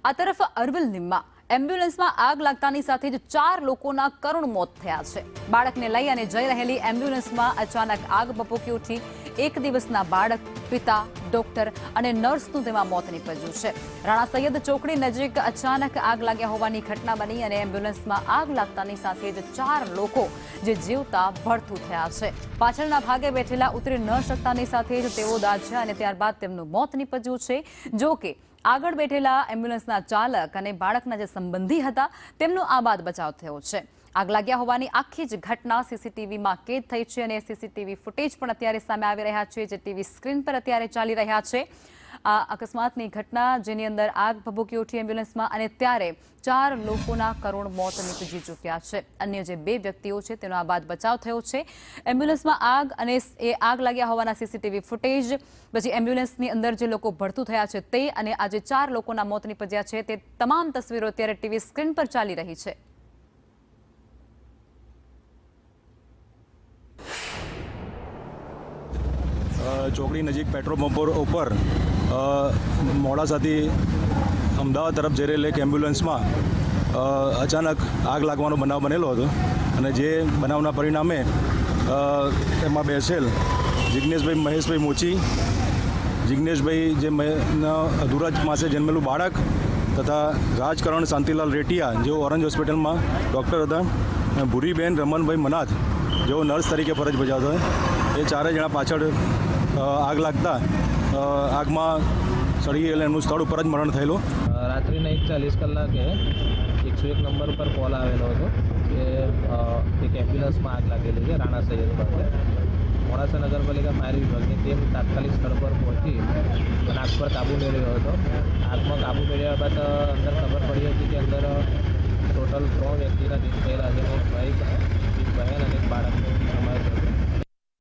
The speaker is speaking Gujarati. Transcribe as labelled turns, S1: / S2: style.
S1: આ તરફ અરવલ્લીમાં એમ્બ્યુલન્સમાં આગ લાગતાની સાથે જ 4 લોકોના કરુણ મોત થયા છે। બાળકને લઈ અને જઈ રહેલી એમ્બ્યુલન્સમાં અચાનક આગ ભભૂકી ઉઠી। 1 દિવસના બાળક, પિતા, ડોક્ટર અને નર્સનું તેમાં મોત નીપજ્યું છે। રાણા સૈયદ ચોકડી નજીક અચાનક આગ લાગ્યા હોવાની ઘટના બની અને એમ્બ્યુલન્સમાં આગ લાગતાની સાથે જ 4 લોકો જે જીવતા ભડથું થયા છે। પાછળના ભાગે બેઠેલા ઉતરી ન શકતાની સાથે જ તેઓ દાઝ્યા અને ત્યારબાદ તેમનું મોત નીપજ્યું છે। જો કે આગળ બેઠેલા એમ્બ્યુલન્સના ચાલક અને બાળકના જે સંબંધી હતા તેમનો આબાદ બચાવ થયો છે। આગ લાગ્યા હોવાની આખી જ ઘટના સીસીટીવીમાં કેદ થઈ છે અને સીસીટીવી ફૂટેજ પણ અત્યારે સામે આવી રહ્યા છે, જે ટીવી સ્ક્રીન પર અત્યારે ચાલી રહ્યા છે। આ અકસ્માતની ઘટના જેની અંદર આગ ભભૂકી ઉઠી એમ્બ્યુલન્સમાં અને ત્યારે 4 લોકોના કરુણ મોત નીપજી ચૂક્યા છે। અન્ય જે 2 વ્યક્તિઓ છે તેનો આબાદ બચાવ થયો છે। એમ્બ્યુલન્સમાં આગ અને એ આગ લાગ્યા હોવાના સીસીટીવી ફૂટેજ, પછી એમ્બ્યુલન્સની અંદર જે લોકો ભડથું થયા છે તે અને આજે 4 લોકોના મોત નીપજ્યા છે તે તમામ તસવીરો અત્યારે ટીવી સ્ક્રીન પર ચાલી રહી છે।
S2: ચોકડી નજીક પેટ્રોલ પંપ ઉપર મોડાસાથી અમદાવાદ તરફ જઈ રહેલી એક એમ્બ્યુલન્સમાં અચાનક આગ લાગવાનો બનાવ બનેલો હતો અને જે બનાવના પરિણામે એમાં બેસેલ જિગ્નેશભાઈ મહેશભાઈ મોચી, જિગ્નેશભાઈ જે અધુરા માસે જન્મેલું બાળક તથા રાજકરણ શાંતિલાલ રેટિયા જેઓ ઓરેન્જ હોસ્પિટલમાં ડૉક્ટર હતા, ભૂરીબેન રમનભાઈ મનાથ જેઓ નર્સ તરીકે ફરજ બજાવતા હતા। એ 4 જણા પાછળ આગ લાગતા આગમાં સળી ગયેલા એમનું સ્થળ ઉપર જ મરણ થયેલું।
S3: રાત્રિના 1:40 કલાકે 101 નંબર પર કોલ આવેલો હતો કે એક એમ્બ્યુલન્સમાં આગ લાગેલી છે રાણા સૈયદ પાસે। મોડાસા નગરપાલિકા ફાયર વિભાગની ટીમ તાત્કાલિક સ્થળ પર પહોંચી અને આગ પર કાબૂ મેળવ્યો હતો। આગમાં કાબૂ મેળવ્યા બાદ અંદર ખબર પડી હતી કે અંદર ટોટલ 3 વ્યક્તિના ડેથ થયેલા છે।